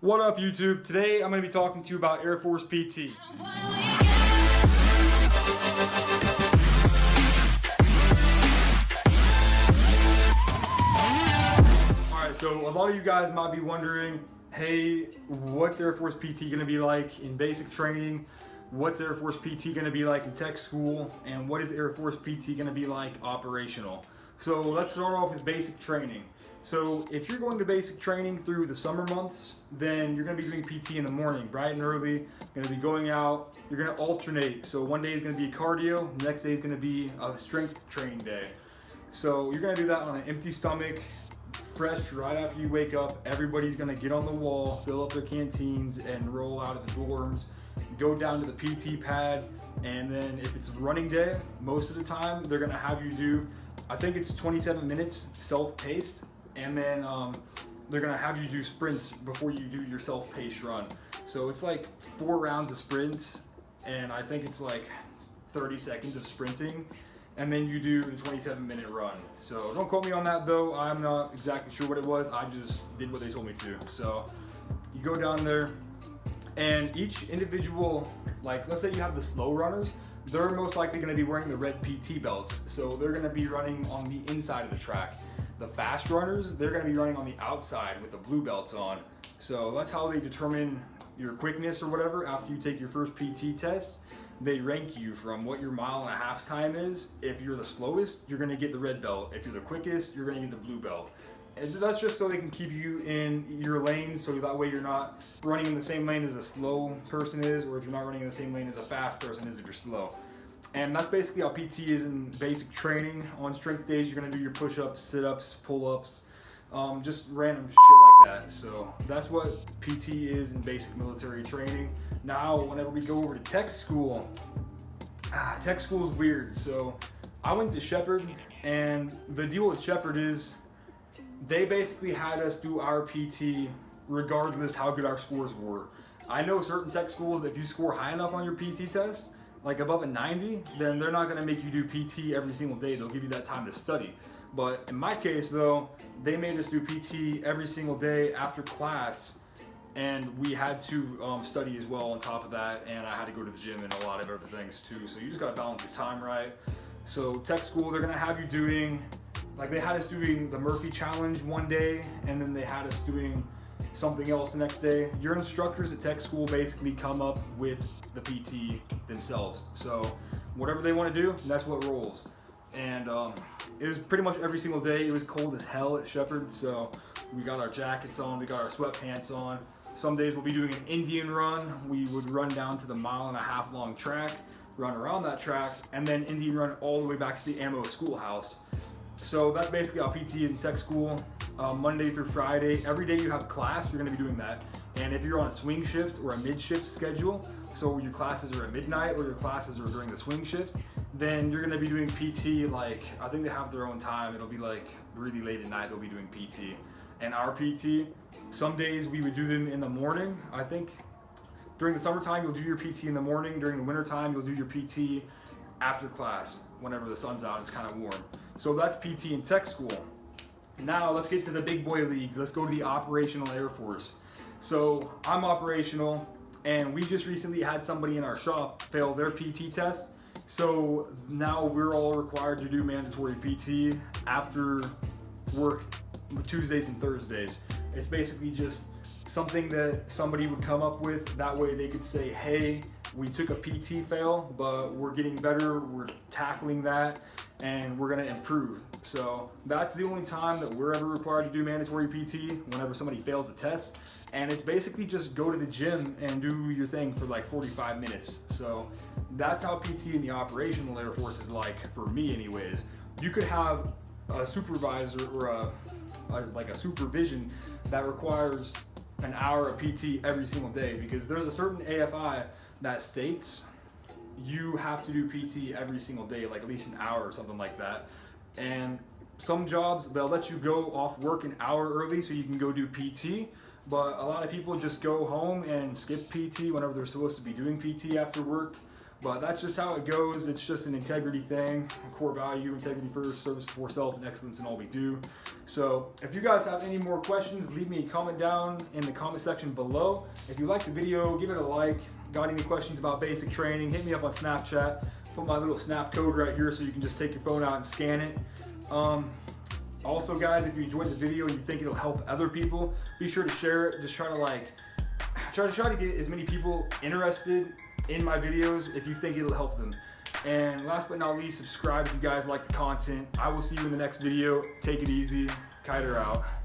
What up, YouTube? Today I'm going to be talking to you about Air Force PT. Alright, so a lot of you guys might be wondering, hey, what's Air Force PT going to be like in basic training? What's Air Force PT going to be like in tech school? And what is Air Force PT going to be like operational? So let's start off with basic training. So if you're going to basic training through the summer months, then you're going to be doing PT in the morning, bright and early. You're going to be going out. You're going to alternate. So one day is going to be cardio, the next day is going to be a strength training day. So you're going to do that on an empty stomach, fresh right after you wake up. Everybody's going to get on the wall, fill up their canteens, and roll out of the dorms. Go down to the PT pad, and then if it's running day, most of the time they're going to have you do, I think it's 27 minutes self-paced, and then they're gonna have you do sprints before you do your self-paced run. So it's like 4 rounds of sprints, and I think it's like 30 seconds of sprinting, and then you do the 27-minute run. So don't quote me on that though, I'm not exactly sure what it was, I just did what they told me to. So you go down there, and each individual, like let's say you have the slow runners, they're most likely going to be wearing the red PT belts. So they're going to be running on the inside of the track. The fast runners, they're going to be running on the outside with the blue belts on. So that's how they determine your quickness or whatever. After you take your first PT test, they rank you from what your mile-and-a-half time is. If you're the slowest, you're going to get the red belt. If you're the quickest, you're going to get the blue belt. And that's just so they can keep you in your lane, so that way you're not running in the same lane as a slow person is, or if you're not running in the same lane as a fast person is if you're slow. And that's basically how PT is in basic training. On strength days, you're gonna do your push-ups, sit-ups, pull-ups, just random shit like that. So that's what PT is in basic military training. Now, whenever we go over to tech school is weird. So I went to Shepherd, and the deal with Shepherd is they basically had us do our PT regardless how good our scores were. I know certain tech schools, if you score high enough on your PT test, like above a 90, then they're not going to make you do PT every single day. They'll give you that time to study. But in my case though, they made us do PT every single day after class, and we had to study as well on top of that, and I had to go to the gym and a lot of other things too. So you just got to balance your time right. So tech school, they're going to have you doing, like they had us doing the Murphy Challenge one day, and then they had us doing something else the next day. Your instructors at tech school basically come up with the PT themselves. So whatever they want to do, that's what rolls. And it was pretty much every single day. It was cold as hell at Shepherd, so we got our jackets on, we got our sweatpants on. Some days we'll be doing an Indian run. We would run down to the 1.5 mile long track, run around that track, and then Indian run all the way back to the ammo schoolhouse. So that's basically how PT is in tech school. Monday through Friday, every day you have class, you're going to be doing that. And if you're on a swing shift or a mid-shift schedule, so your classes are at midnight or your classes are during the swing shift, then you're going to be doing PT, like I think they have their own time. It'll be like really late at night they'll be doing PT. And our PT, some days we would do them in the morning. I think during the summertime you'll do your PT in the morning. During the wintertime you'll do your PT after class whenever the sun's out and it's kind of warm. So that's PT in tech school. Now let's get to the big boy leagues. Let's go to the operational Air Force. So I'm operational, and we just recently had somebody in our shop fail their PT test. So now we're all required to do mandatory PT after work Tuesdays and Thursdays. It's basically just something that somebody would come up with. That way they could say, hey, we took a PT fail, but we're getting better, we're tackling that, and we're gonna improve. So that's the only time that we're ever required to do mandatory PT, whenever somebody fails a test. And it's basically just go to the gym and do your thing for like 45 minutes. So that's how PT in the operational Air Force is like, for me anyways. You could have a supervisor or like a supervision that requires an hour of PT every single day, because there's a certain AFI that states you have to do PT every single day, like at least an hour or something like that. And some jobs, they'll let you go off work an hour early so you can go do PT, but a lot of people just go home and skip PT whenever they're supposed to be doing PT after work. But that's just how it goes. It's just an integrity thing, a core value, integrity first, service before self, and excellence in all we do. So if you guys have any more questions, leave me a comment down in the comment section below. If you liked the video, give it a like. Got any questions about basic training, hit me up on Snapchat. Put my little snap code right here so you can just take your phone out and scan it. Also guys, if you enjoyed the video and you think it'll help other people, be sure to share it. Just try to get as many people interested in my videos if you think it'll help them. And last but not least, subscribe if you guys like the content. I will see you in the next video. Take it easy. Kiter out.